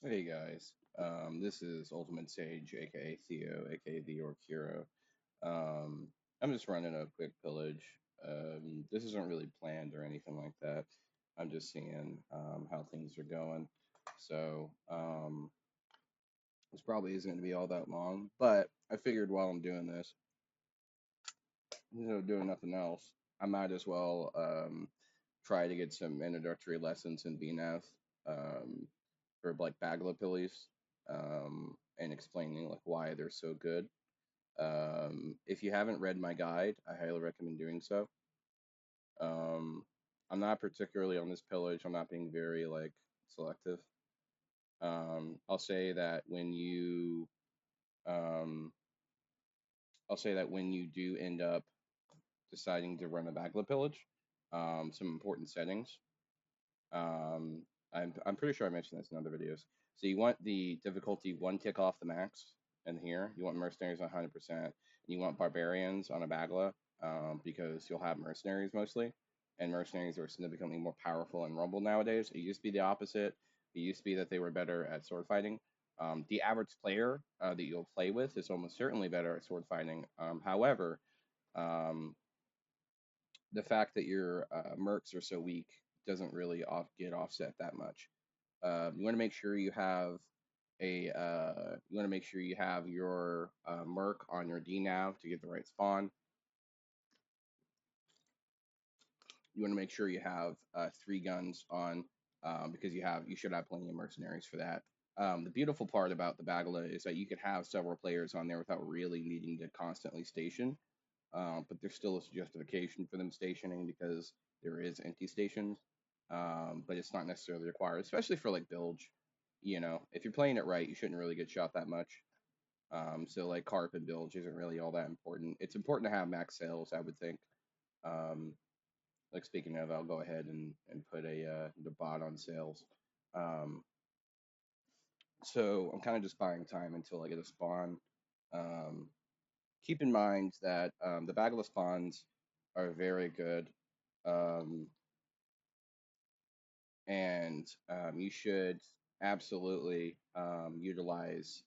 Hey guys, this is Ultimate Sage, aka Theo, aka the Orc Hero. Um, I'm just running a quick pillage. This isn't really planned or anything like that. I'm just seeing how things are going. So this probably isn't going to be all that long, but I figured while I'm doing this, doing nothing else, I might as well try to get some introductory lessons in bnav for like Baglapillies and explaining like why they're so good. If you haven't read my guide, I highly recommend doing so. Um, I'm not particularly on this pillage. I'm not being very like selective. I'll say that when you um, I'll say that when you do end up deciding to run a Bagla pillage, some important settings. Um, I'm pretty sure I mentioned this in other videos. So you want the difficulty one tick off the max in here. You want mercenaries on 100%. And you want barbarians on a bagla because you'll have mercenaries mostly, and mercenaries are significantly more powerful in Rumble nowadays. It used to be the opposite. It used to be that they were better at sword fighting. The average player that you'll play with is almost certainly better at sword fighting. However, um, the fact that your mercs are so weak doesn't really get offset that much. You want to make sure you have you want to make sure you have your merc on your bnav to get the right spawn. You want to make sure you have three guns on because you should have plenty of mercenaries for that. The beautiful part about the Bagala is that you could have several players on there without really needing to constantly station. But there's still a justification for them stationing because there is empty stations. But it's not necessarily required, especially for like bilge. If you're playing it right, you shouldn't really get shot that much. So like carp and bilge isn't really all that important. It's important to have max sales, I would think. Um, like speaking of, I'll go ahead and put the bot on sales. Um, so I'm kind of just buying time until I get a spawn. Um, Keep in mind that the bagless spawns are very good, um, and you should absolutely utilize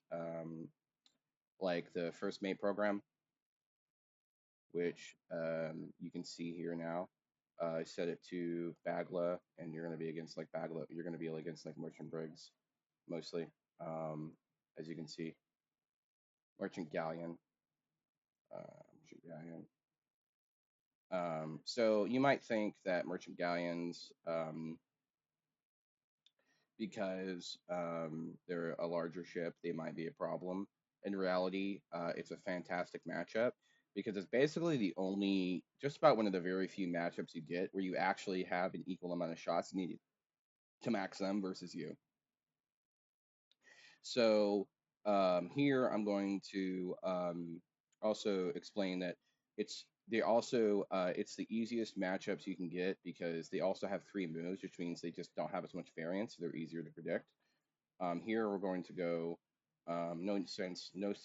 like the first mate program, which you can see here now. I set it to Bagla, and you're going to be against like Bagla. You're going to be against like Merchant Brigs mostly, um, as you can see. Merchant Galleon, Merchant Galleon. So you might think that Merchant Galleons, because they're a larger ship, they might be a problem. In reality, it's a fantastic matchup because it's basically just about one of the very few matchups you get where you actually have an equal amount of shots needed to max them versus you. So here I'm going to also explain that it's the easiest matchups you can get because they also have three moves, which means they just don't have as much variance. So they're easier to predict. Here we're going to go no sense last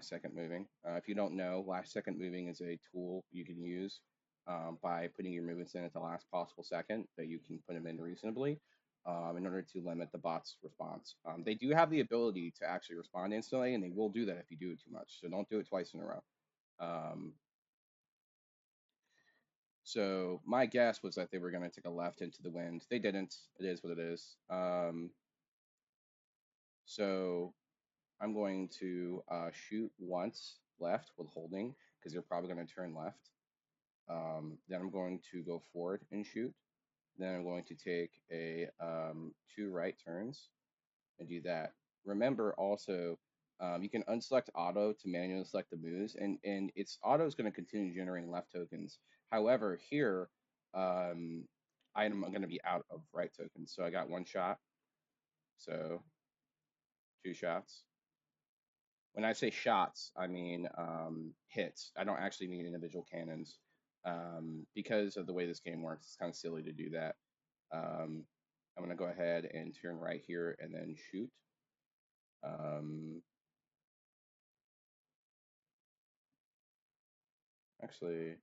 second moving. If you don't know, last second moving is a tool you can use by putting your movements in at the last possible second that you can put them in reasonably in order to limit the bot's response. They do have the ability to actually respond instantly, and they will do that if you do it too much. So don't do it twice in a row. Um, so my guess was that they were going to take a left into the wind. They didn't. It is what it is. So I'm going to shoot once left with holding because they're probably going to turn left. Then I'm going to go forward and shoot. Then I'm going to take a two right turns and do that. Remember also, you can unselect auto to manually select the moves, and its auto is going to continue generating left tokens. However, here I'm going to be out of right tokens, so I got one shot, so two shots. When I say shots, I mean hits. I don't actually mean individual cannons because of the way this game works. It's kind of silly to do that. Um, I'm gonna go ahead and turn right here and then shoot. Um, Actually,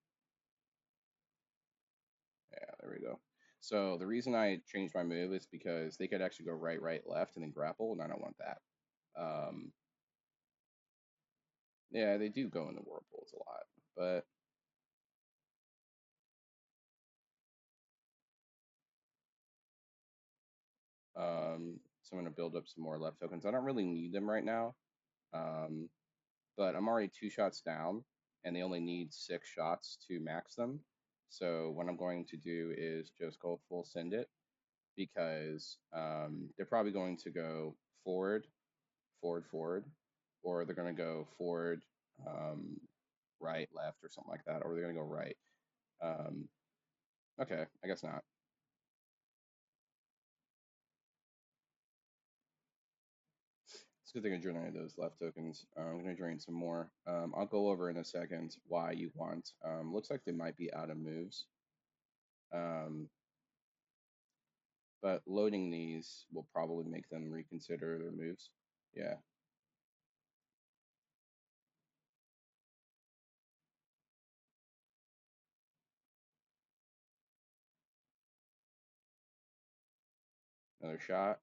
yeah, there we go. So the reason I changed my move is because they could actually go right, right, left, and then grapple, and I don't want that. Um, yeah, they do go into whirlpools a lot, but so I'm gonna build up some more left tokens. I don't really need them right now, um, but I'm already 2 shots down, and they only need 6 shots to max them. So what I'm going to do is just go full send it because they're probably going to go forward, forward, forward, or they're going to go forward, um, right, left, or something like that, or they're going to go right. Um, okay, I guess not. It's a good thing I drained any of those left tokens. I'm going to drain some more. I'll go over in a second why you want. Looks like they might be out of moves. Um, but loading these will probably make them reconsider their moves. Yeah, another shot.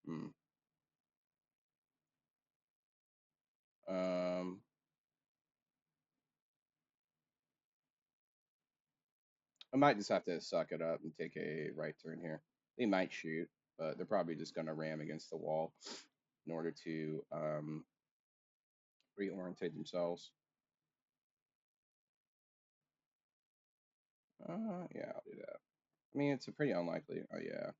Hmm. Um, I might just have to suck it up and take a right turn here. They might shoot, but they're probably just going to ram against the wall in order to reorientate themselves. Yeah, I'll do that. I mean, it's a pretty unlikely. Oh, yeah.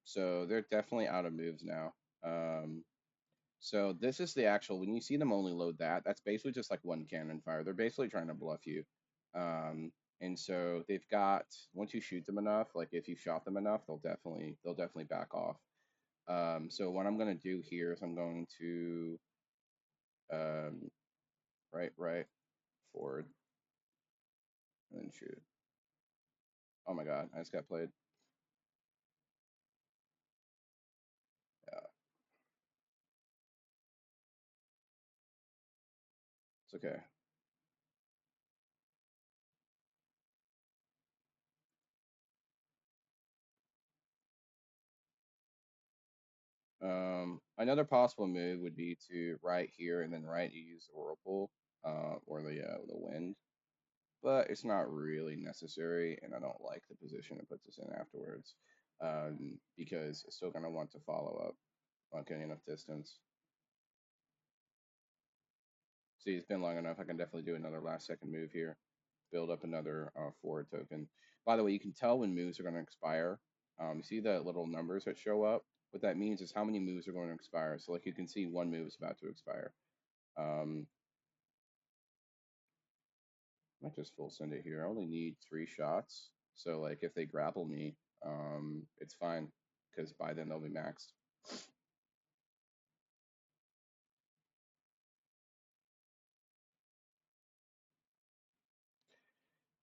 So they're definitely out of moves now. Um, so this is the actual, when you see them only load that, that's basically just like one cannon fire. They're basically trying to bluff you. Um, and so they've got, once you shoot them enough, like if you shot them enough, they'll definitely back off. So what I'm going to do here is I'm going to um, right, right, forward, and then shoot. Oh my God, I just got played. Yeah, it's okay. Another possible move would be to right here and then right you use the whirlpool, or the wind, but it's not really necessary, and I don't like the position it puts us in afterwards, because it's still gonna want to follow up on getting enough distance. See, it's been long enough. I can definitely do another last second move here, build up another forward token. By the way, you can tell when moves are going to expire. You see the little numbers that show up? What that means is how many moves are going to expire. So like you can see one move is about to expire. Um, I might just full send it here. I only need 3 shots. So like if they grapple me, it's fine because by then they'll be maxed.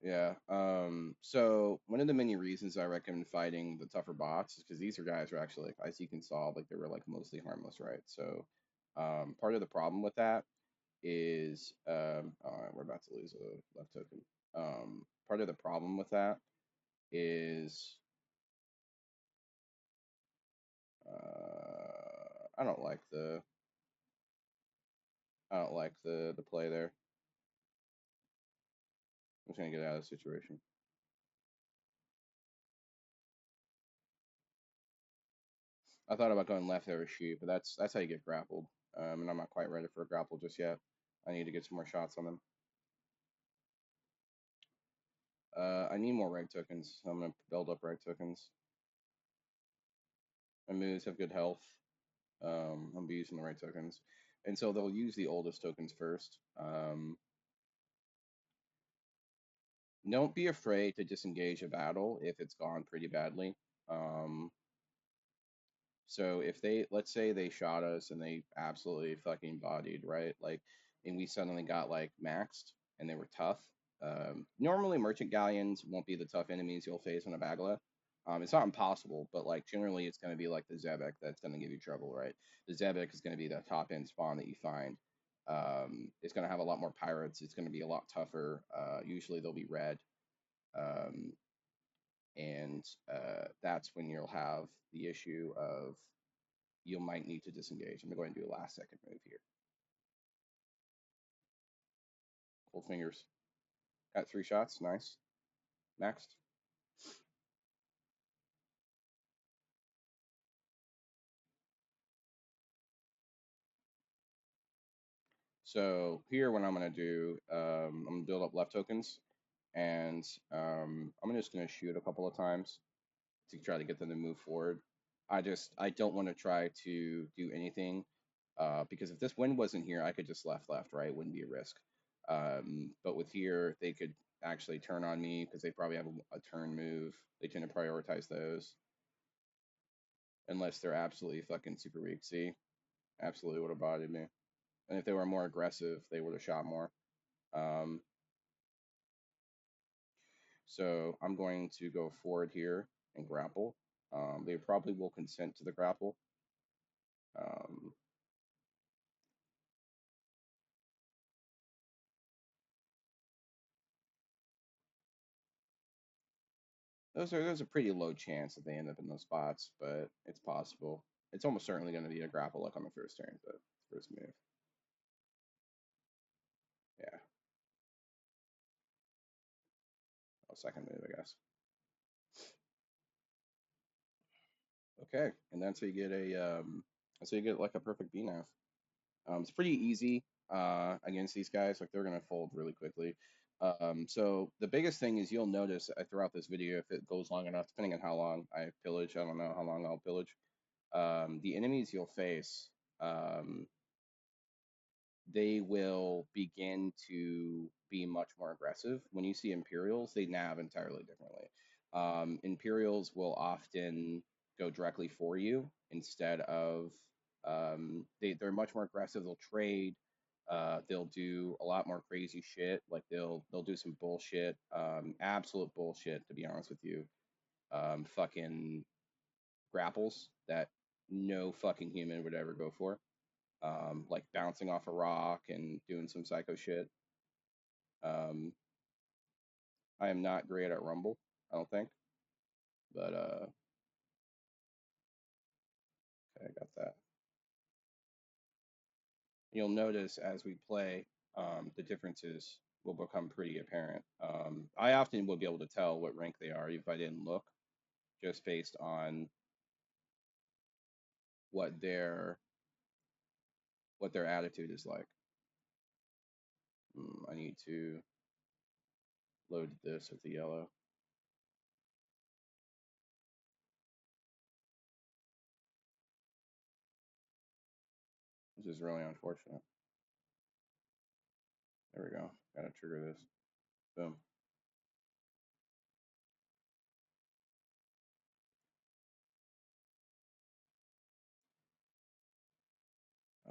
Yeah. So one of the many reasons I recommend fighting the tougher bots is because these are guys who are actually, like, as you can solve, like they were like mostly harmless, right? So part of the problem with that is we're about to lose a left token. Part of the problem with that is I don't like the play there. I'm just gonna get out of the situation. I thought about going left there with shoot, but that's how you get grappled. And I'm not quite ready for a grapple just yet. I need to get some more shots on them. I need more right tokens. So I'm gonna build up right tokens. My moves have good health. I'm gonna be using the right tokens, and so they'll use the oldest tokens first. Don't be afraid to disengage a battle if it's gone pretty badly. Um, so if they, let's say they shot us and they absolutely fucking bodied, right? Like, and we suddenly got like maxed and they were tough. Normally merchant galleons won't be the tough enemies you'll face on a bagla. It's not impossible, but like generally it's going to be like the Zebek that's going to give you trouble, right? The Zebek is going to be the top end spawn that you find. It's going to have a lot more pirates. It's going to be a lot tougher. Usually they'll be red, um, and that's when you'll have the issue of you might need to disengage. I'm going to go ahead and do a last second move here. Cold fingers. Got 3 shots. Nice. Next. So here, what I'm going to do, I'm going to build up left tokens, and I'm just going to shoot a couple of times to try to get them to move forward. I don't want to try to do anything because if this wind wasn't here, I could just left, right? It wouldn't be a risk. But with here, they could actually turn on me because they probably have a turn move. They tend to prioritize those unless they're absolutely fucking super weak. See, absolutely would have bodied me. And if they were more aggressive, they would have shot more. Um, so I'm going to go forward here and grapple. They probably will consent to the grapple. Um, there's a pretty low chance that they end up in those spots, but it's possible. It's almost certainly going to be a grapple like on the first turn, but first move. Yeah, oh, second move, I guess. Okay, and that's how you get that's how you get like a perfect bnav. It's pretty easy against these guys. Like they're gonna fold really quickly. So the biggest thing is you'll notice throughout this video, if it goes long enough, depending on how long I pillage, I don't know how long I'll pillage. The enemies you'll face, um, they will begin to be much more aggressive. When you see Imperials, they nav entirely differently. Imperials will often go directly for you instead of they're much more aggressive. They'll trade. They'll do a lot more crazy shit. Like they'll do some bullshit, absolute bullshit. To be honest with you, fucking grapples that no fucking human would ever go for, like bouncing off a rock and doing some psycho shit. Um, I am not great at Rumble, I don't think, but okay, I got that. You'll notice as we play, the differences will become pretty apparent. I often will be able to tell what rank they are if I didn't look, just based on what their what their attitude is like. I need to load this with the yellow. This is really unfortunate. There we go. Gotta trigger this. Boom.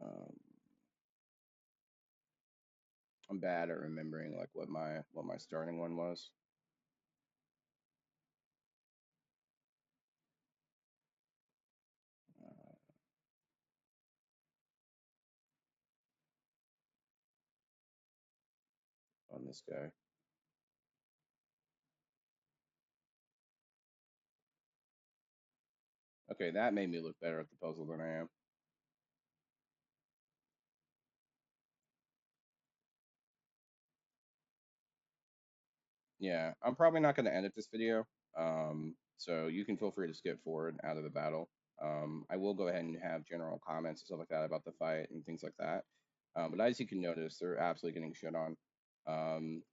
Um, I'm bad at remembering like what my starting one was. Uh, on this guy. Okay, that made me look better at the puzzle than I am. Yeah, I'm probably not going to edit this video, so you can feel free to skip forward out of the battle. I will go ahead and have general comments and stuff like that about the fight and things like that. But as you can notice, they're absolutely getting shit on.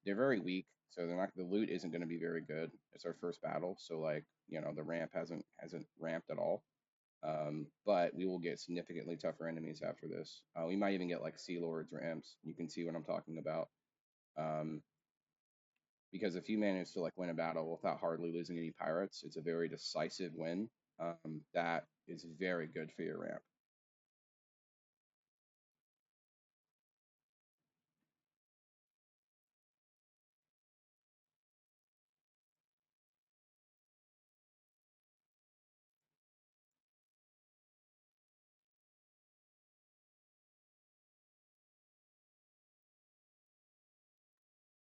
They're very weak, so they're not. The loot isn't going to be very good. It's our first battle, so like the ramp hasn't ramped at all. But we will get significantly tougher enemies after this. We might even get like Sea Lords or Imps. You can see what I'm talking about. Um, because if you manage to like win a battle without hardly losing any pirates, it's a very decisive win. That is very good for your ramp.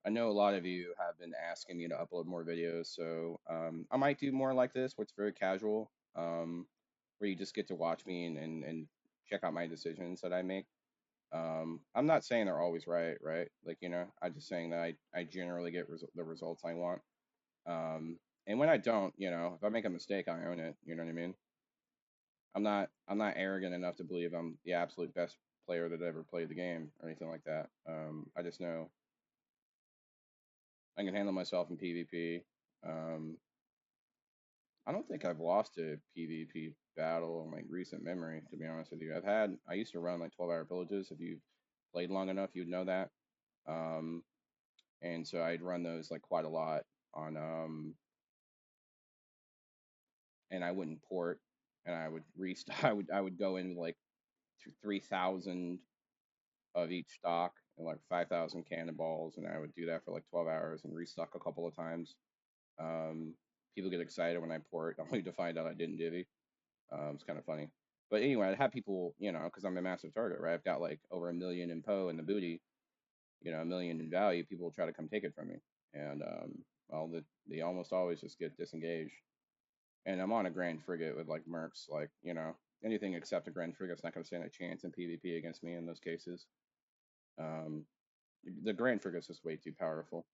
I know a lot of you have been asking me to upload more videos, so I might do more like this, where it's very casual, where you just get to watch me and check out my decisions that I make. I'm not saying they're always right, right? Like, I'm just saying that I generally get the results I want. Um, and when I don't, if I make a mistake, I own it. You know what I mean? I'm not arrogant enough to believe I'm the absolute best player that ever played the game or anything like that. I just know I can handle myself in PvP. Um, I don't think I've lost a PvP battle in like recent memory, to be honest with you. I used to run like 12-hour villages. If you've played long enough, you'd know that. Um, and so I'd run those like quite a lot on, and I wouldn't port, and I would restock. I would go in with like 3,000 of each stock and like 5,000 cannonballs, and I would do that for like 12 hours and restock a couple of times. Um, People get excited when I port, only to find out I didn't divvy. It's kind of funny. But anyway, I'd have people, because I'm a massive target, right? I've got like over 1 million in Poe in the booty, 1 million in value. People will try to come take it from me. And, well, they almost always just get disengaged. And I'm on a Grand Frigate with like Mercs, like, anything except a Grand Frigate's not going to stand a chance in PvP against me in those cases. Um, the Grand Frigate's just way too powerful.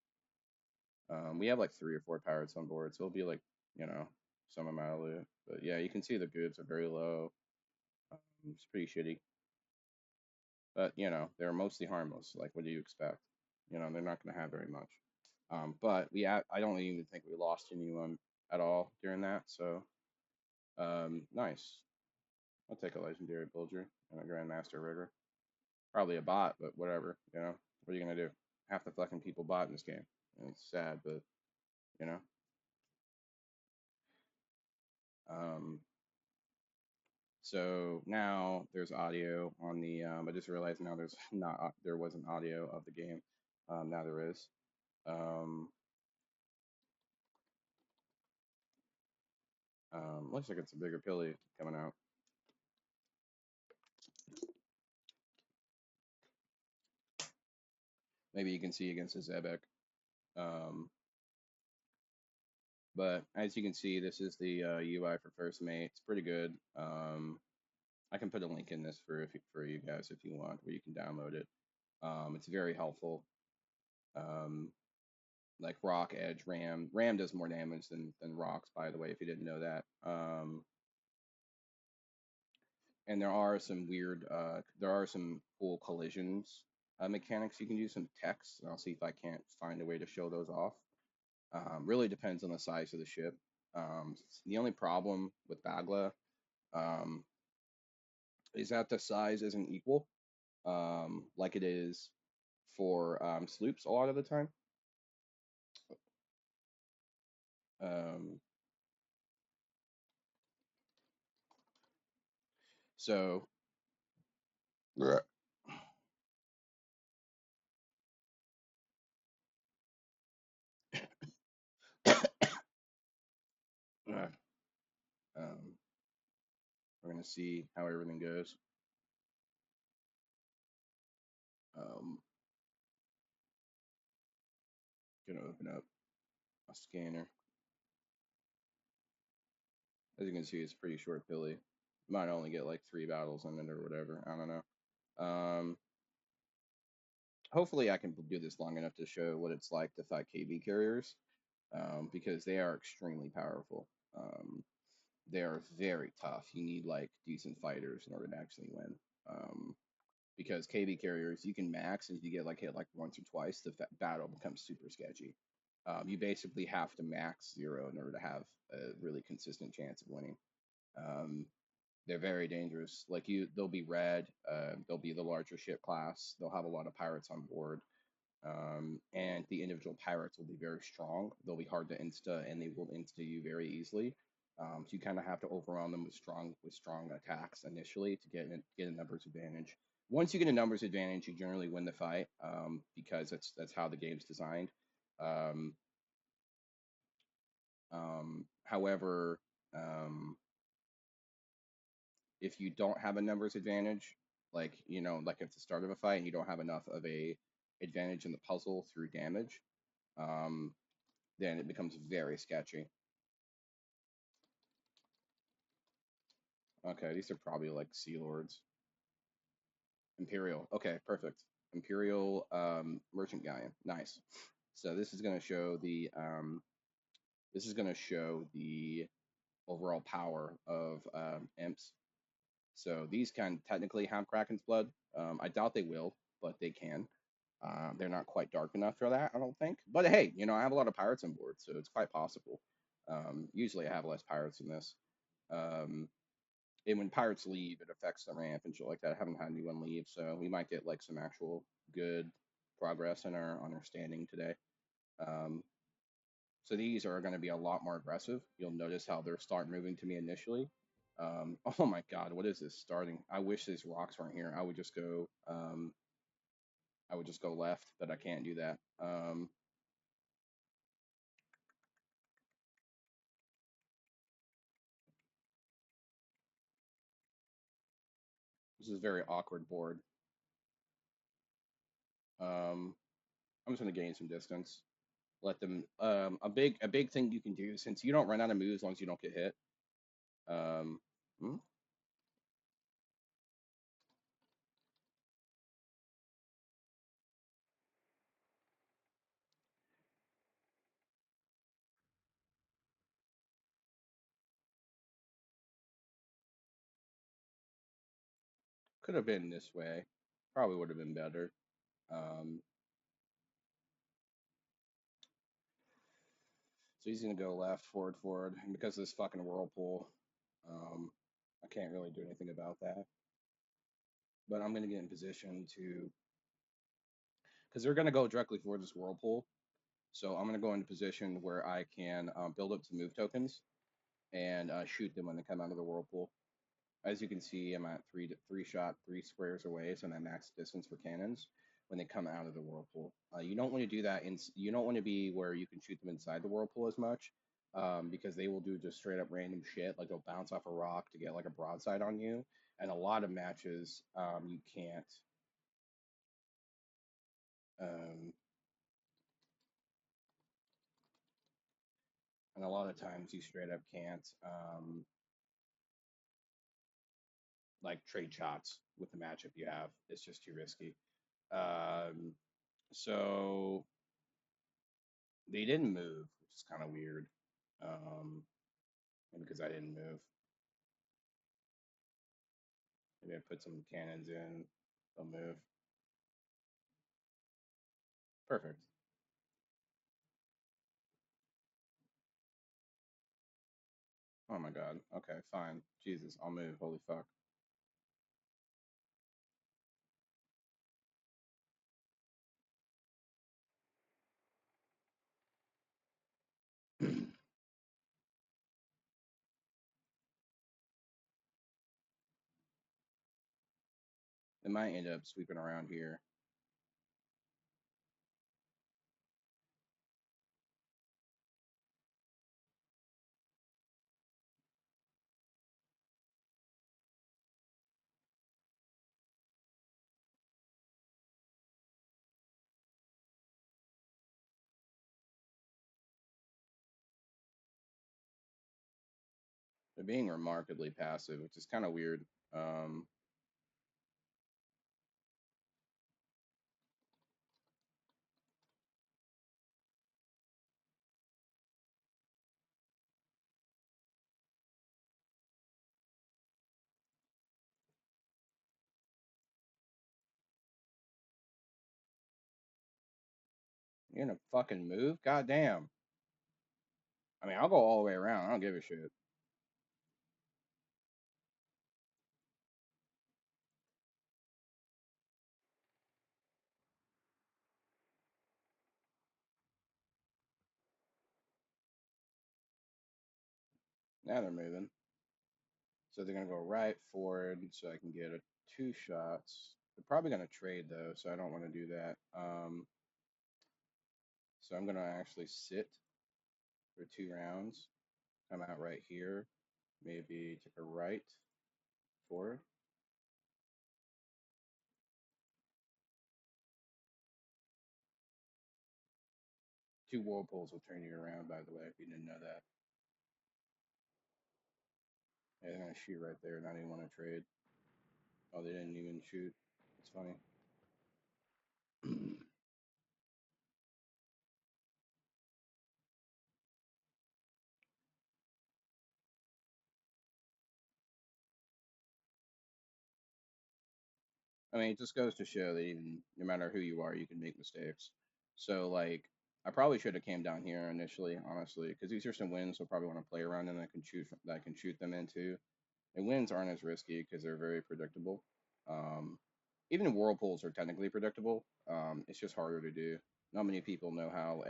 We have like 3 or 4 pirates on board, so it'll be like, you know, some amount of loot. But yeah, you can see the goods are very low. It's pretty shitty. But, they're mostly harmless. Like, what do you expect? They're not going to have very much. But I don't even think we lost anyone at all during that. So, nice. I'll take a legendary villager and a grandmaster rigger. Probably a bot, but whatever. What are you gonna do? Half the fucking people bot in this game. And it's sad, but you know. Um, so now there's audio on the. I just realized now there's not. There wasn't audio of the game. Now there is. Um, Looks like it's a bigger Pilly coming out. Maybe you can see against the Zebek. Um, but as you can see, this is the UI for First Mate. It's pretty good. I can put a link in this for you guys if you want, where you can download it. It's very helpful. Um, like Rock, Edge, Ram. Ram does more damage than Rocks, by the way, if you didn't know that. And there are some cool collisions mechanics you can use, some techs, and I'll see if I can't find a way to show those off. Really depends on the size of the ship. The only problem with Bagla um, is that the size isn't equal, like it is for sloops a lot of the time. Um, so, um, we're gonna see how everything goes. Um, Gonna open up a scanner. As you can see, it's pretty short Billy. Might only get like 3 battles in it or whatever. I don't know. Hopefully, I can do this long enough to show what it's like to fight KB carriers, because they are extremely powerful. They are very tough. You need like decent fighters in order to actually win. Um, because KB carriers, you can max, and if you get like hit like once or twice, the battle becomes super sketchy. You basically have to max 0 in order to have a really consistent chance of winning. Um, they're very dangerous. Like they'll be red. They'll be the larger ship class. They'll have a lot of pirates on board, and the individual pirates will be very strong. They'll be hard to insta, and they will insta you very easily. So you kind of have to overwhelm them with strong attacks initially to get a numbers advantage. Once you get a numbers advantage, you generally win the fight, because that's how the game's designed. Um, However, if you don't have a numbers advantage, like like at the start of a fight, and you don't have enough of a advantage in the puzzle through damage, um, then it becomes very sketchy. Okay, these are probably like Sea Lords. Imperial. Okay, perfect. Imperial Merchant Galleon. Nice. So this is gonna show the overall power of imps. So these can technically have Kraken's blood. I doubt they will, but they can. They're not quite dark enough for that, I don't think. But hey, I have a lot of pirates on board, so it's quite possible. Usually I have less pirates than this. Um, and when pirates leave, it affects the ramp and shit like that. I haven't had anyone leave, so we might get like some actual good progress in our on our standing today. Um, so these are going to be a lot more aggressive. You'll notice how they're start moving to me initially. Oh my God, what is this starting? I wish these rocks weren't here. I would just go left, but I can't do that. This is a very awkward board. Um, I'm just going to gain some distance. Let them. A big thing you can do since you don't run out of moves as long as you don't get hit. Um, hmm? Could have been this way. Probably would have been better. Um, so he's gonna go left, forward, forward, and because of this fucking whirlpool, um, I can't really do anything about that. But I'm gonna get in position to, because they're gonna go directly for this whirlpool. So I'm gonna go into position where I can build up some move tokens and shoot them when they come out of the whirlpool. As you can see, I'm at three shot, 3 squares away, so that max distance for cannons when they come out of the whirlpool. You don't want to do that. You don't want to be where you can shoot them inside the whirlpool as much, because they will do just straight up random shit, like they'll bounce off a rock to get like a broadside on you. And a lot of matches, you can't. Um, and a lot of times you straight up can't, like trade shots with the matchup you have. It's just too risky. Um, so they didn't move, which is kind of weird. Um, and because I didn't move, maybe I put some cannons in. They'll move. Perfect. Oh my god. Okay, fine. Jesus, I'll move. Holy fuck. It might end up sweeping around here. They're being remarkably passive, which is kind of weird. Um, you're gonna fucking move? God damn. I mean, I'll go all the way around. I don't give a shit. Now they're moving. So they're gonna go right forward so I can get a 2 shots. They're probably gonna trade though, so I don't want to do that. So I'm gonna actually sit for 2 rounds. Come out right here. Maybe take a right forward. Two whirlpools will turn you around, by the way, if you didn't know that. Yeah, they're gonna shoot right there, not even want to trade. Oh, they didn't even shoot. It's funny. I mean, it just goes to show that even no matter who you are, you can make mistakes. So like, I probably should have came down here initially, honestly, because these are some wins. So probably want to play around and that I can shoot them into. And wins aren't as risky because they're very predictable. Um, Even whirlpools are technically predictable. It's just harder to do. Not many people know how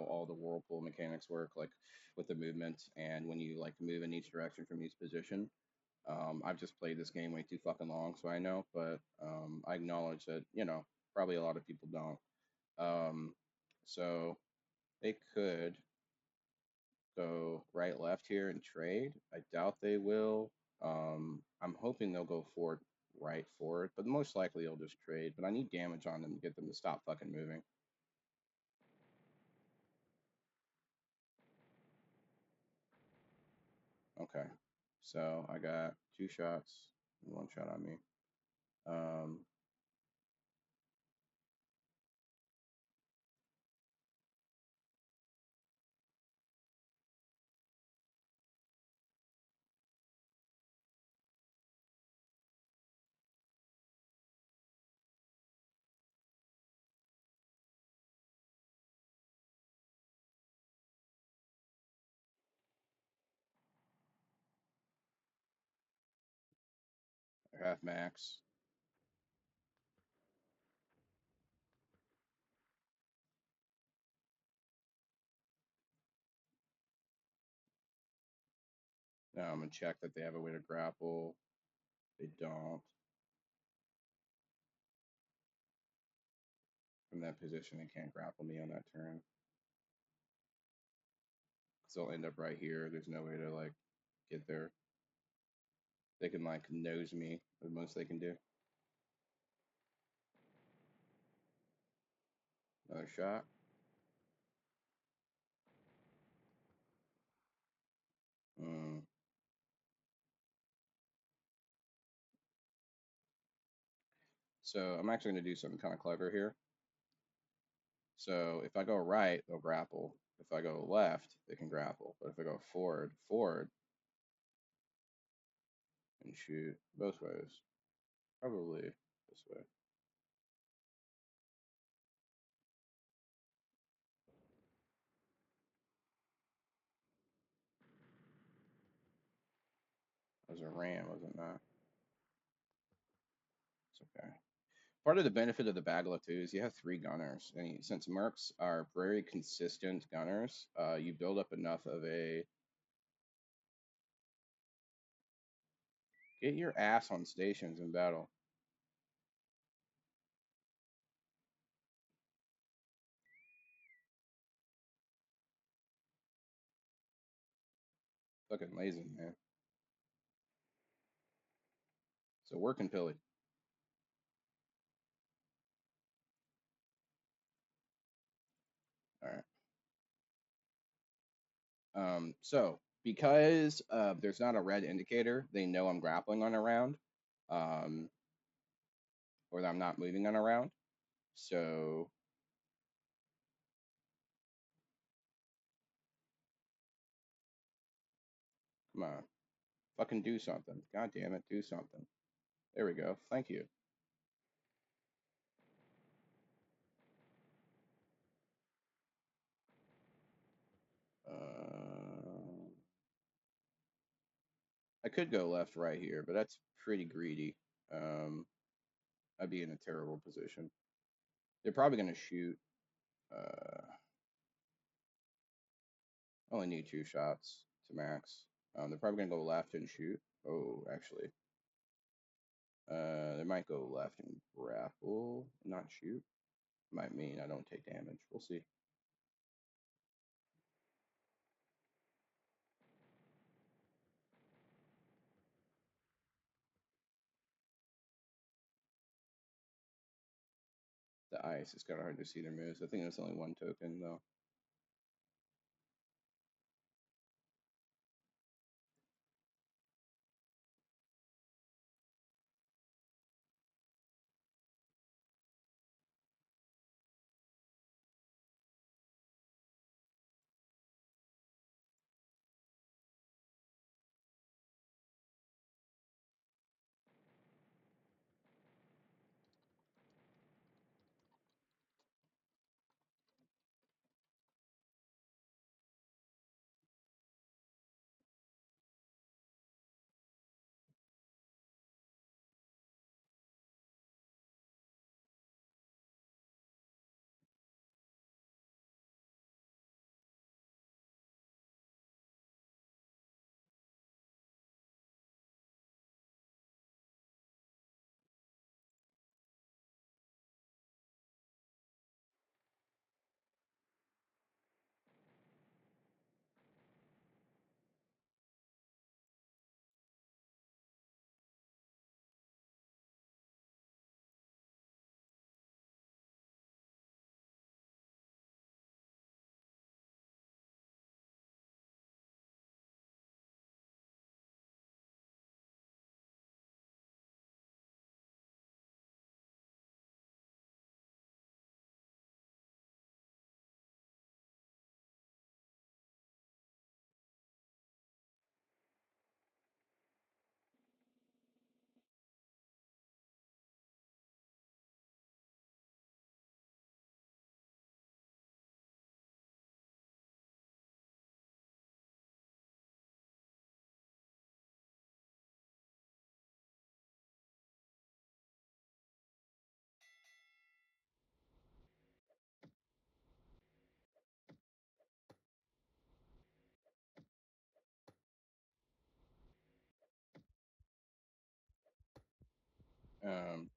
all the whirlpool mechanics work, like with the movement and when you like move in each direction from each position. I've just played this game way too fucking long, so I know, but I acknowledge that, probably a lot of people don't. So they could go right left here and trade. I doubt they will. I'm hoping they'll go forward right forward, but most likely they'll just trade. But I need damage on them to get them to stop fucking moving. Okay. So I got two shots, one shot on me. Um, Half max. Now I'm gonna check that they have a way to grapple. They don't. From that position, they can't grapple me on that turn. So they'll end up right here. There's no way to like get there. They can like nose me. The most they can do. Another shot. Mm. So I'm actually gonna do something kind of clever here. So if I go right, they'll grapple. If I go left, they can grapple. But if I go forward, and shoot both ways, probably this way. That was a ram, wasn't that? It's okay. Part of the benefit of the Bagla too is you have three gunners, and since mercs are very consistent gunners, you build up enough of a get your ass on stations in battle. Fucking lazy, man. So working Pilly. All right. So because there's not a red indicator, they know I'm grappling on a round, um, or that I'm not moving on a round. So come on, fucking do something. God damn it, do something. There we go. Thank you. Uh, I could go left, right here, but that's pretty greedy. Um, I'd be in a terrible position. They're probably gonna shoot. Only need two shots to max. They're probably gonna go left and shoot. Oh, actually, they might go left and grapple, not shoot. Might mean I don't take damage. We'll see. The ice, it's kind of hard to see their moves. I think it's only one token though.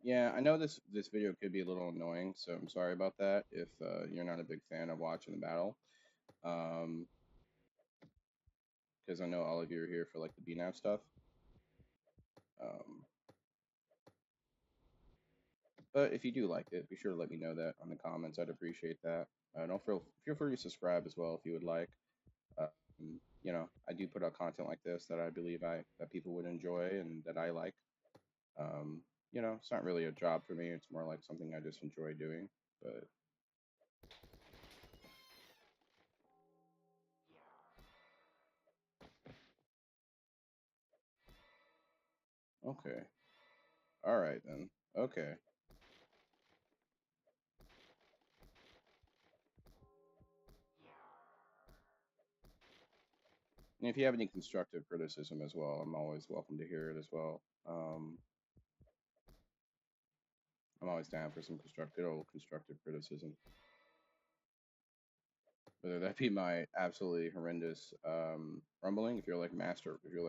Yeah, I know this video could be a little annoying, so I'm sorry about that if you're not a big fan of watching the battle. Um, because I know all of you are here for like the bnav stuff. Um, but if you do like it, be sure to let me know that on the comments. I'd appreciate that. Don't feel free to subscribe as well if you would like. You know, I do put out content like this that I believe that people would enjoy and that I like. Um, you know, it's not really a job for me. It's more like something I just enjoy doing. But okay, all right then. Okay. And if you have any constructive criticism as well, I'm always welcome to hear it as well. I'm always down for some constructive criticism, whether that be my absolutely horrendous rumbling. If you're like master, if you're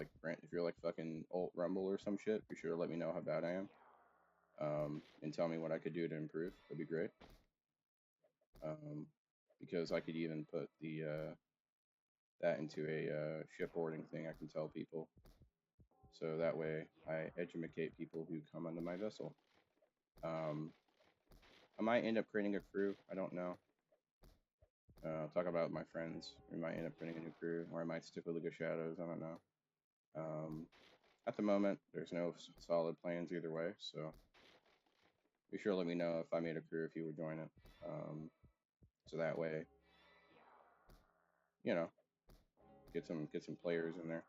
like fucking alt rumble or some shit, be sure to let me know how bad I am, and tell me what I could do to improve. That'd be great. Um, because I could even put the that into a shipboarding thing. I can tell people, so that way I educate people who come onto my vessel. Um, I might end up creating a crew. I don't know. Talk about my friends. We might end up creating a new crew, or I might stick with League of Shadows. I don't know. Um, at the moment, there's no solid plans either way. So be sure to let me know if I made a crew if you would join it. So that way, you know, get some players in there.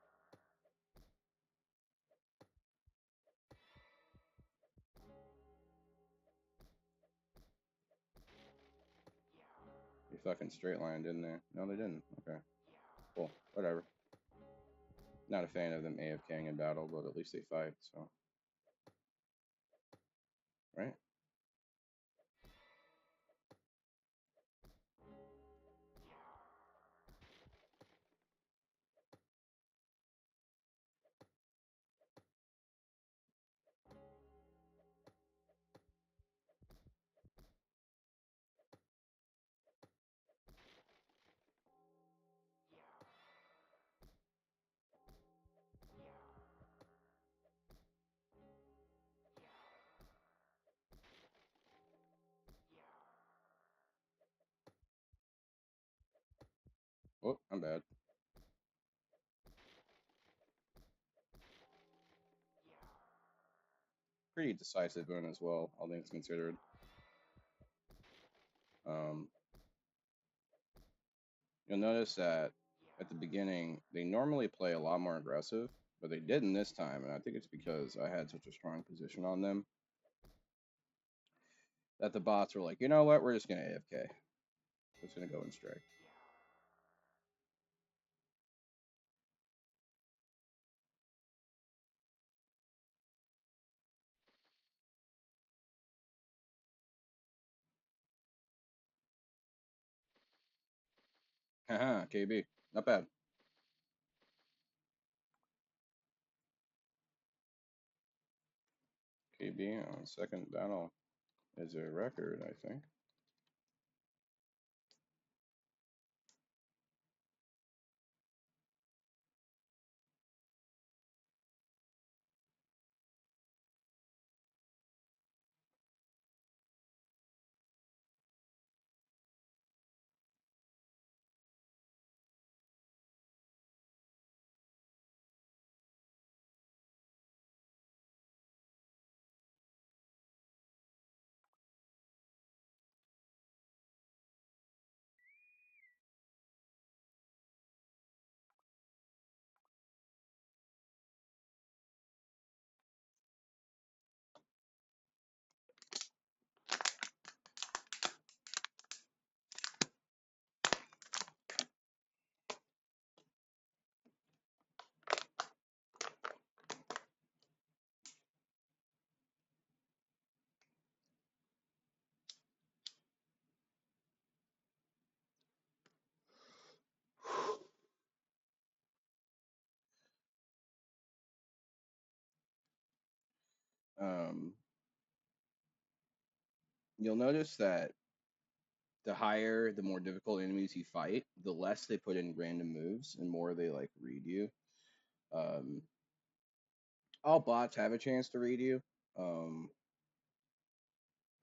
You fucking straight line, didn't they? No, they didn't. Okay, cool. Whatever. Not a fan of them AFKing in battle, but at least they fight. So right. Oh, I'm bad. Pretty decisive win as well, all things considered. Um, you'll notice that at the beginning they normally play a lot more aggressive, but they didn't this time, and I think it's because I had such a strong position on them that the bots were like, you know what, we're just gonna AFK. We're just gonna go and strike. Haha, KB, not bad. KB on second battle is a record, I think. Um, you'll notice that the higher, the more difficult enemies you fight, the less they put in random moves and more they like read you. Um, all bots have a chance to read you. Um,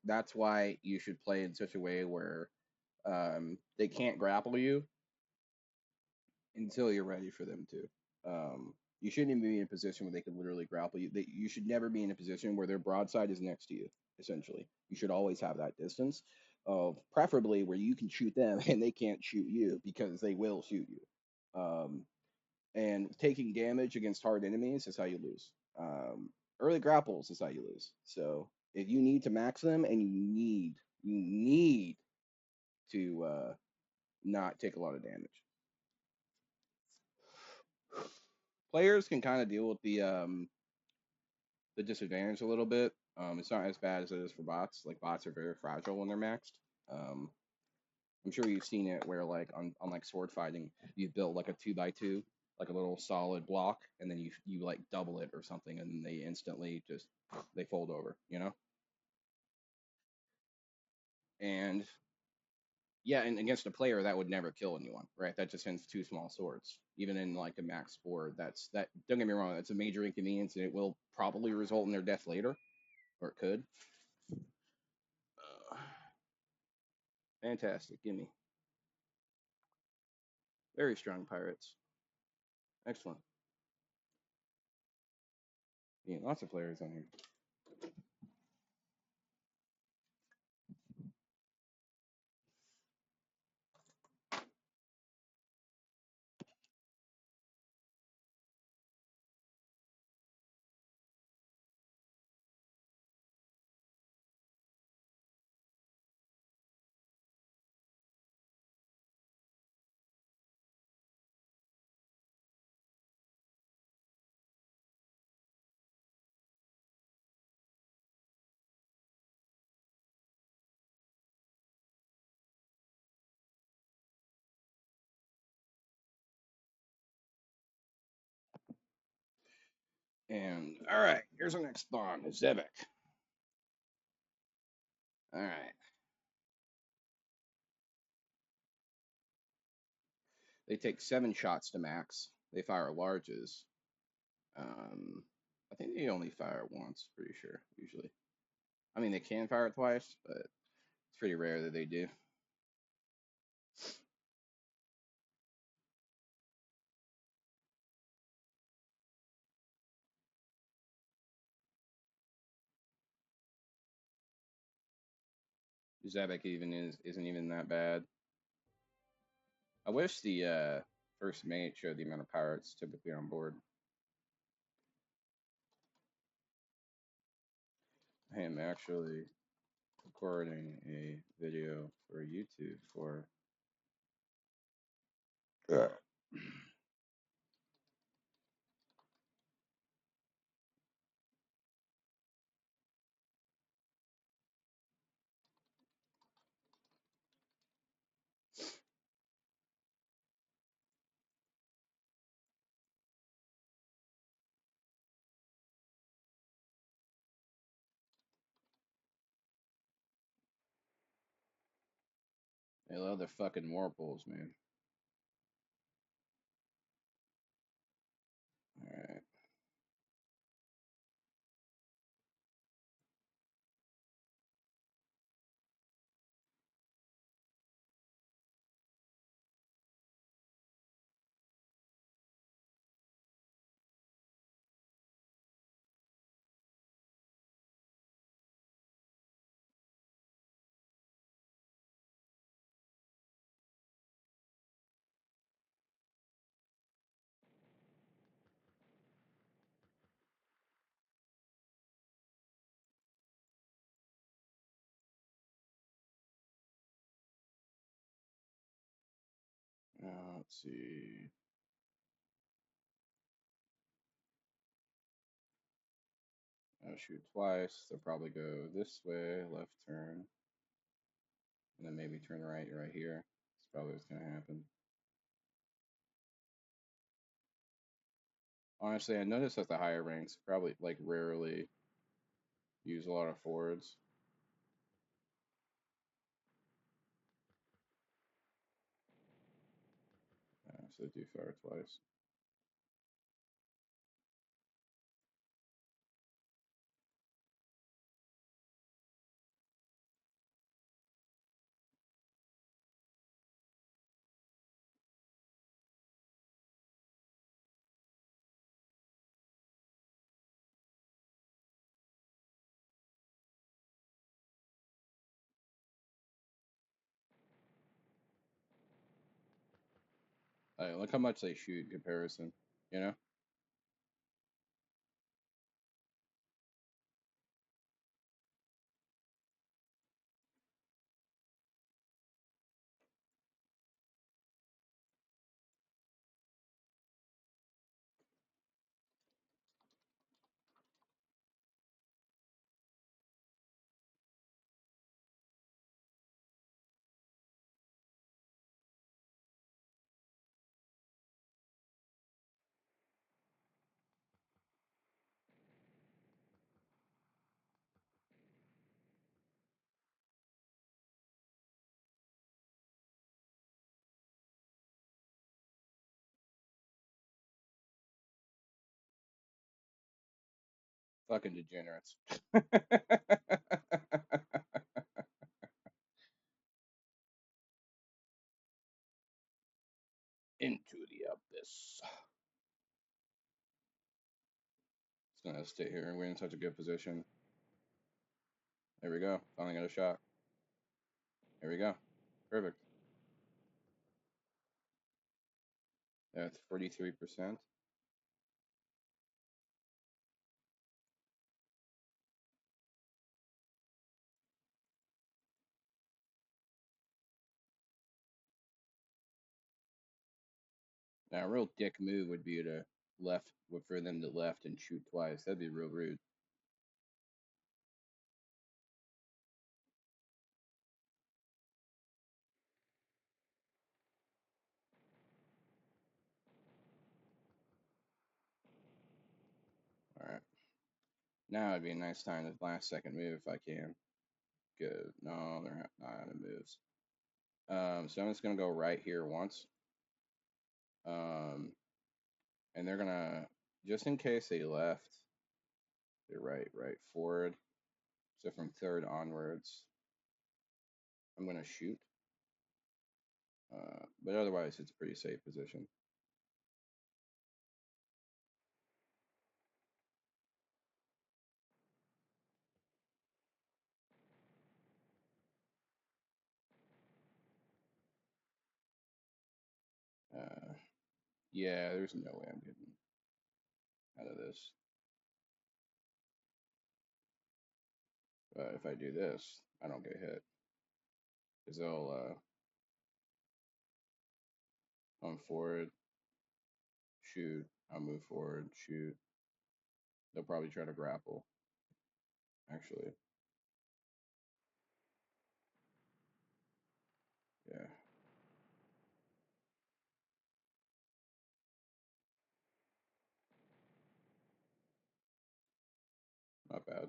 that's why you should play in such a way where they can't grapple you until you're ready for them to. You shouldn't even be in a position where they can literally grapple you. You should never be in a position where their broadside is next to you. Essentially, you should always have that distance of preferably where you can shoot them and they can't shoot you because they will shoot you. And taking damage against hard enemies is how you lose. Early grapples is how you lose. So if you need to max them and you need to not take a lot of damage. Players can kind of deal with the disadvantage a little bit. It's not as bad as it is for bots. Like bots are very fragile when they're maxed. Um, I'm sure you've seen it where like on like sword fighting, you build like a 2x2, like a little solid block, and then you like double it or something, and they instantly just they fold over, you know? And yeah, and against a player that would never kill anyone, right? That just sends two small swords. Even in like a max board, that. Don't get me wrong, that's a major inconvenience, and it will probably result in their death later, or it could. Uh, Fantastic, gimme. Very strong pirates. Excellent. Yeah, lots of players on here. And all right, here's our next spawn, Zebek. All right, they take 7 shots to max. They fire larges. Um, I think they only fire once. Pretty sure usually. I mean, they can fire it twice, but it's pretty rare that they do. Zebek isn't even that bad. I wish the first mate showed the amount of pirates typically on board. I am actually recording a video for YouTube for. Uh, They love their fucking warples, man. All right. Let's see. I'll shoot twice. They'll probably go this way, left turn, and then maybe turn right here. That's probably what's gonna happen. Honestly, I noticed that the higher ranks probably like rarely use a lot of forwards. So do fire twice. Look how much they shoot in comparison. You know, fucking degenerates. Into the abyss. It's gonna stay here. We're in such a good position. There we go. Finally got a shot. There we go. Perfect. That's 43%. Now, a real dick move would be to left, for them to left and shoot twice. That'd be real rude. All right. Now would be a nice time to last second move if I can. Good. No, they're not out of moves. So I'm just gonna go right here once. And they're gonna, just in case they left, they're right forward. So from third onwards, I'm gonna shoot. But otherwise, it's a pretty safe position. Uh, yeah, there's no way I'm getting out of this. But if I do this, I don't get hit. Because they'll come forward, shoot, I'll move forward, shoot. They'll probably try to grapple, actually. Yeah, not bad.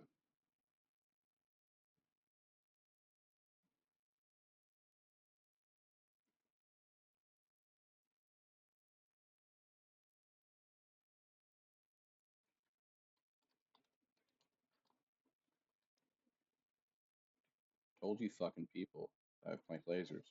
Told you fucking people. I have point lasers.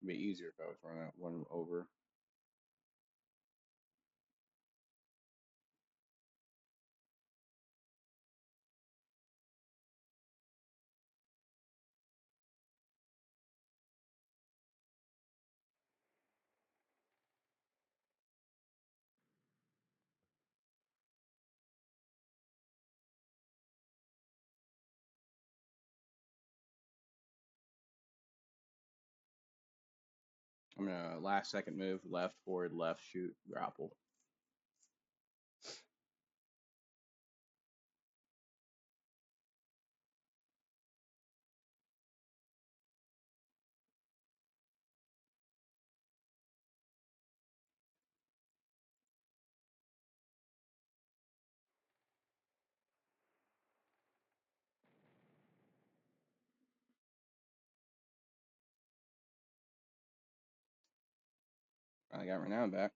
It'd be easier if I was running one over. I'm gonna last second move, left, forward, left, shoot, grapple. I got renown back.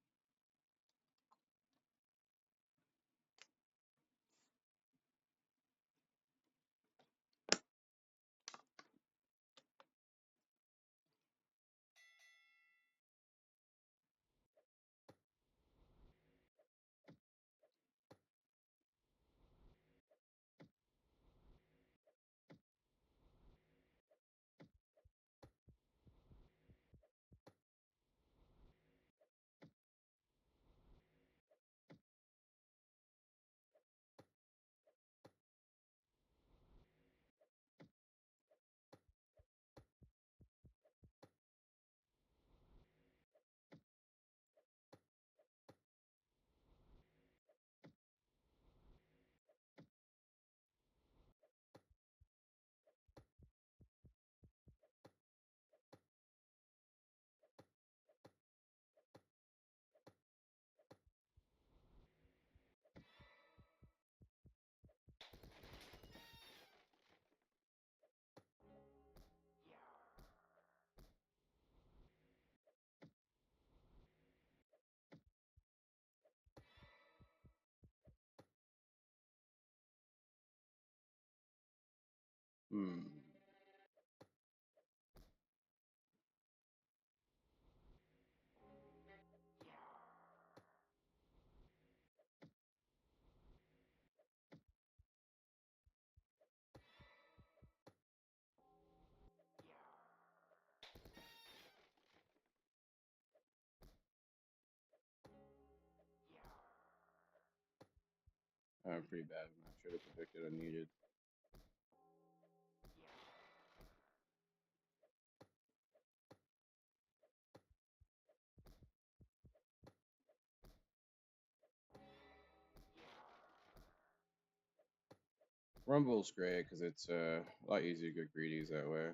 Hmm. Pretty bad. I should have predicted I needed. Rumble's great because it's a lot easier to get greedies that way.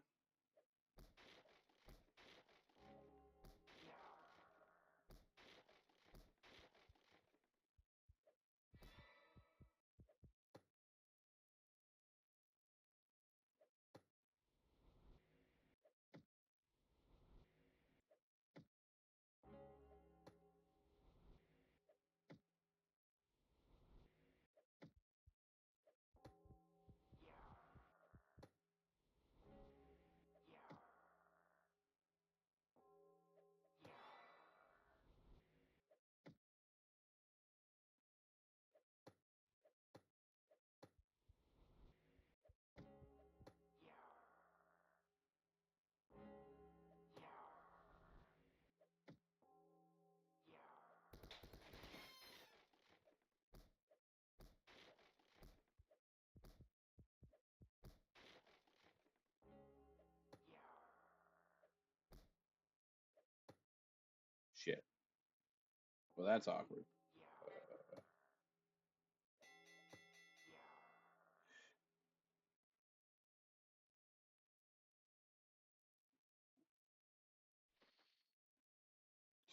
Shit. Well, that's awkward.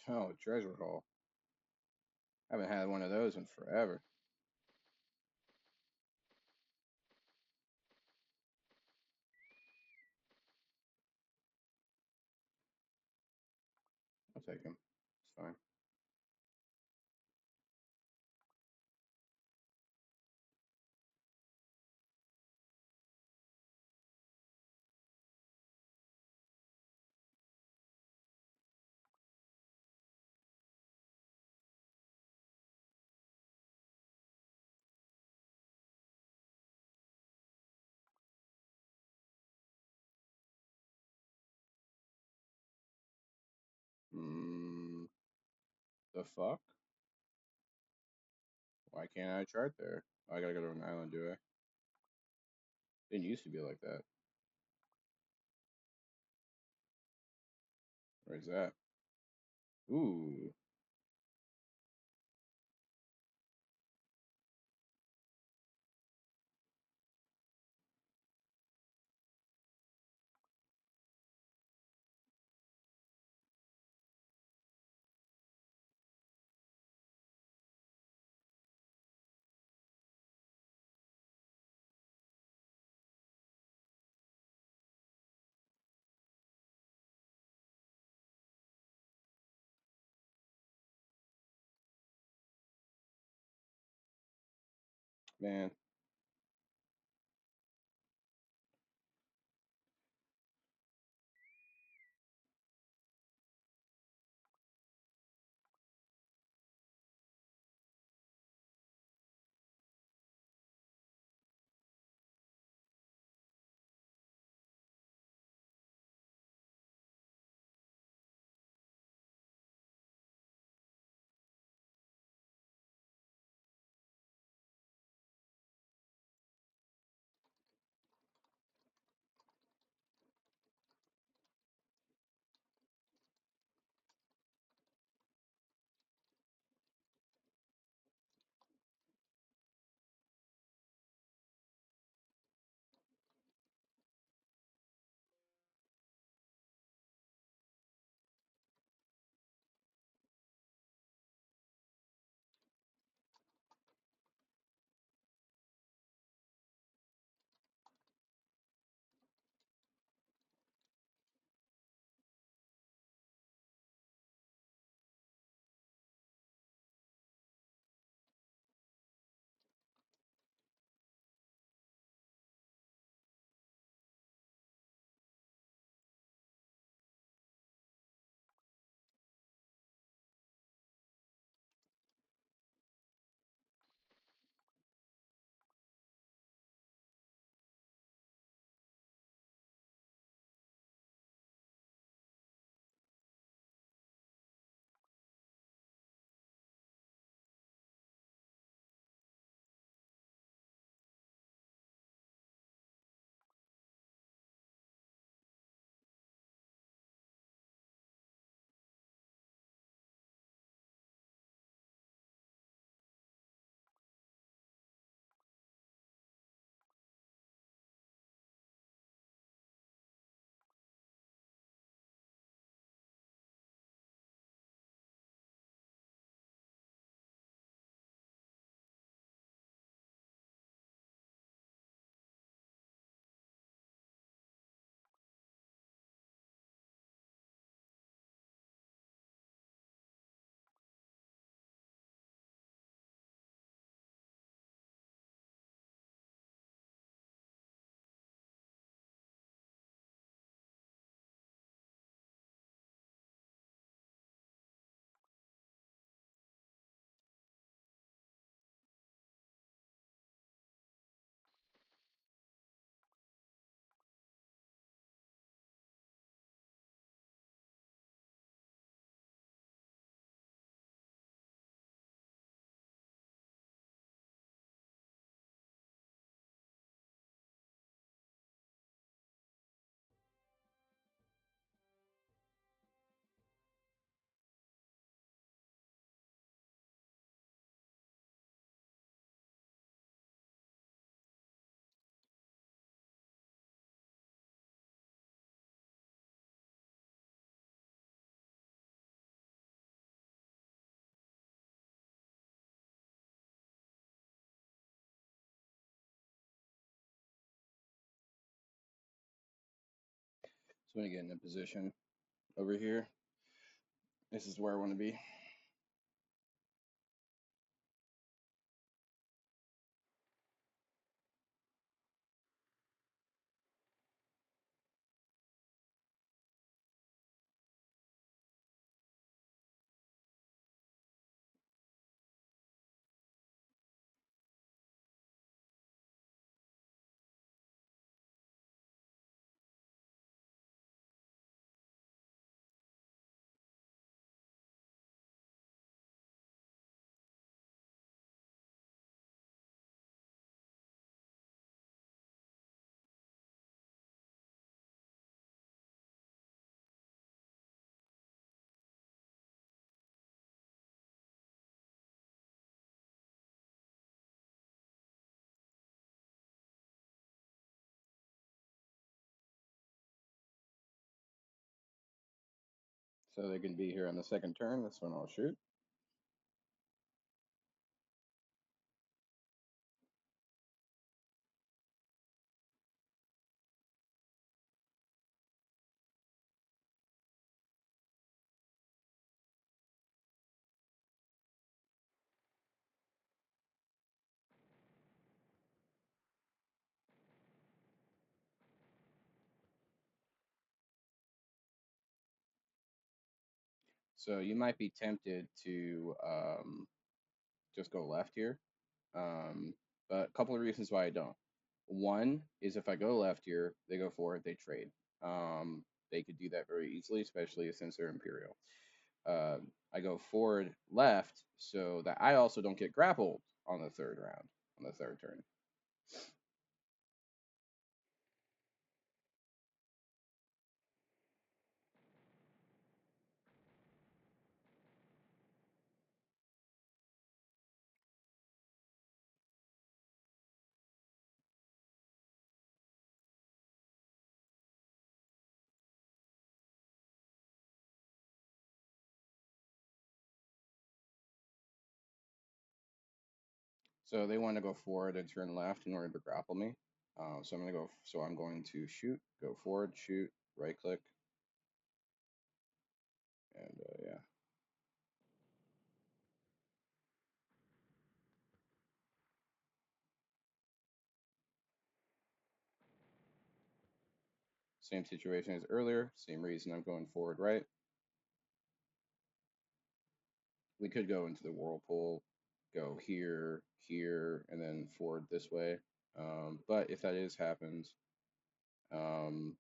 Oh, treasure haul. I haven't had one of those in forever. I'll take him. It's fine. Mm, the fuck? Why can't I chart there? Oh, I gotta go to an island, do I? Didn't used to be like that. Where's that? Ooh. Man, so I'm gonna get in a position over here. This is where I want to be. So they can be here on the second turn. This one I'll shoot. So you might be tempted to just go left here. Um, but a couple of reasons why I don't. One is if I go left here, they go forward, they trade. They could do that very easily, especially since they're Imperial. I go forward left so that I also don't get grappled on the third round, on the third turn. So they want to go forward and turn left in order to grapple me. So I'm gonna go. So I'm going to shoot, go forward, shoot, right click, and yeah. Same situation as earlier. Same reason I'm going forward right. We could go into the whirlpool, go here, here, and then forward this way. But if that is happens, um,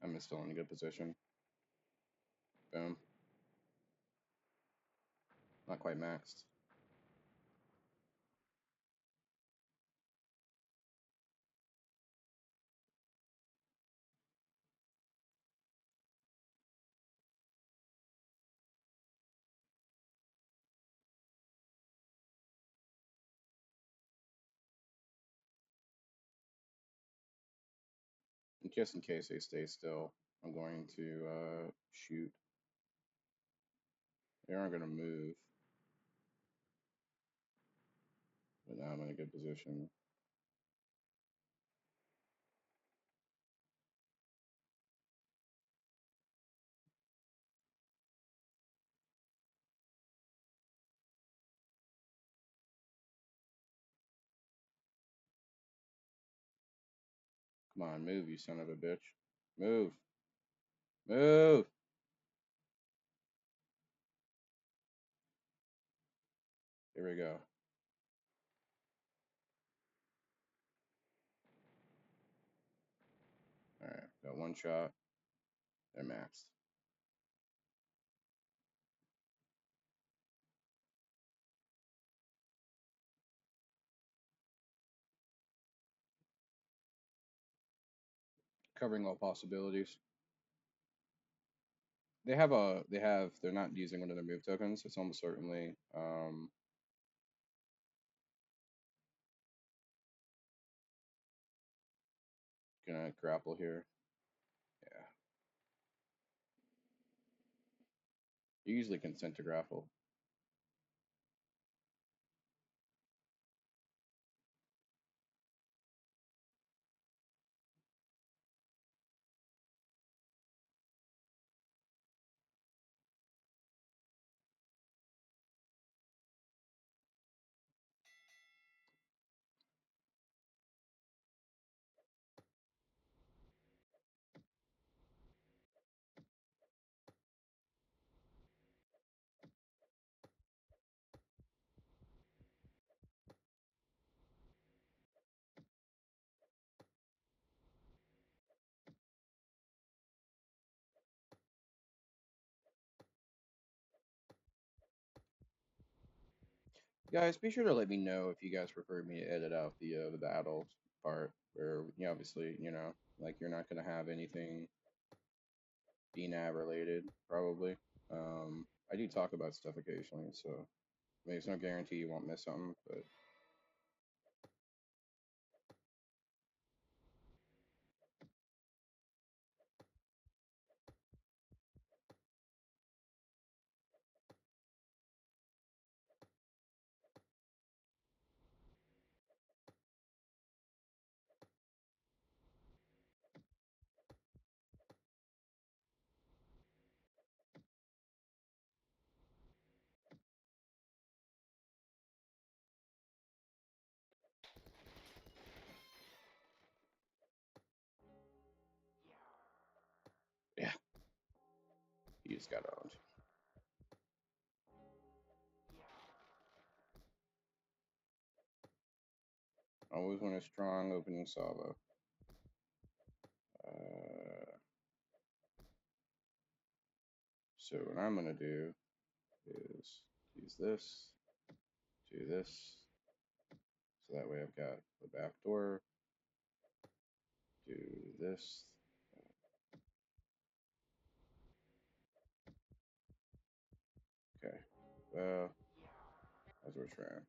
I'm still in a good position. Boom. Not quite maxed. Just in case they stay still, I'm going to shoot. They aren't going to move, but now I'm in a good position. Come on, move, you son of a bitch. Move. Move. Here we go. All right, got one shot. They're maxed. Covering all possibilities. They're not using one of their move tokens. It's almost certainly gonna grapple here. Yeah. You usually consent to grapple. Guys, be sure to let me know if you guys prefer me to edit out the battle part, where obviously like you're not gonna have anything bnav related probably. I do talk about stuff occasionally, so I mean, there's no guarantee you won't miss something, but just got owned. Always want a strong opening salvo. So what I'm going to do is use this, do this, so that way I've got the back door, do this. Okay, well, as we're trying.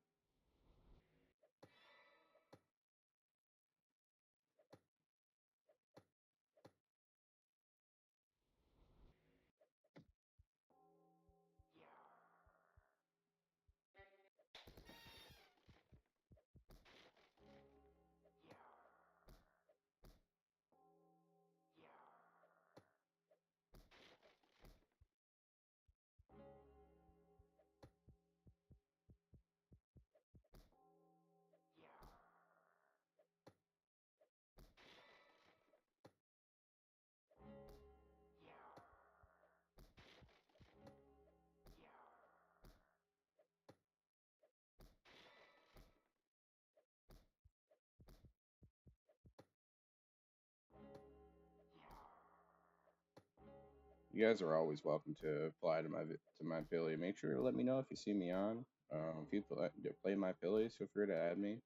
You guys are always welcome to apply to my Philly. Make sure to let me know if you see me on. If you play my Phillies, feel free to add me.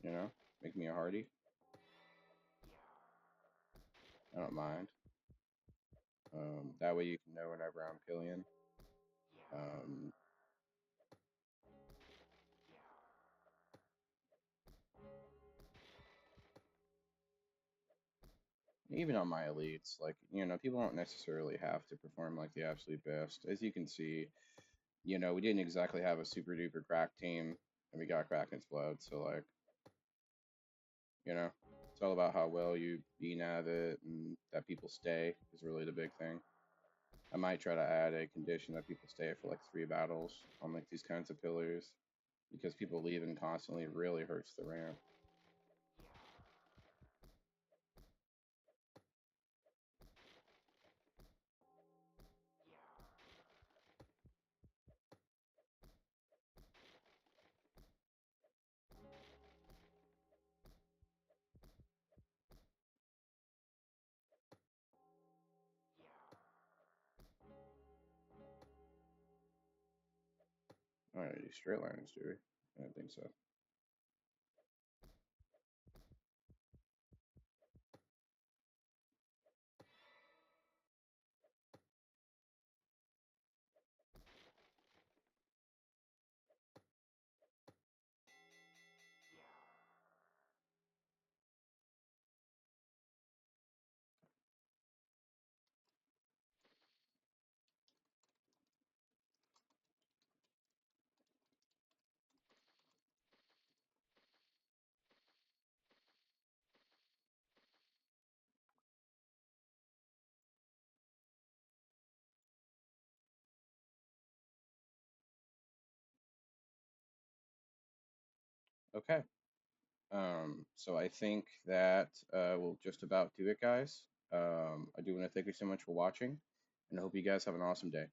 You know, make me a hardy. I don't mind. That way you can know whenever I'm killing. Even on my elites, like, people don't necessarily have to perform like the absolute best. As you can see, we didn't exactly have a super duper crack team, and we got Kraken's blood. So like, it's all about how well you bnav it and that people stay is really the big thing. I might try to add a condition that people stay for like 3 battles on like these kinds of pillars, because people leaving constantly really hurts the ramp. I don't do straight lines, do we? I don't think so. Okay. So I think that we'll just about do it, guys. I do want to thank you so much for watching, and I hope you guys have an awesome day.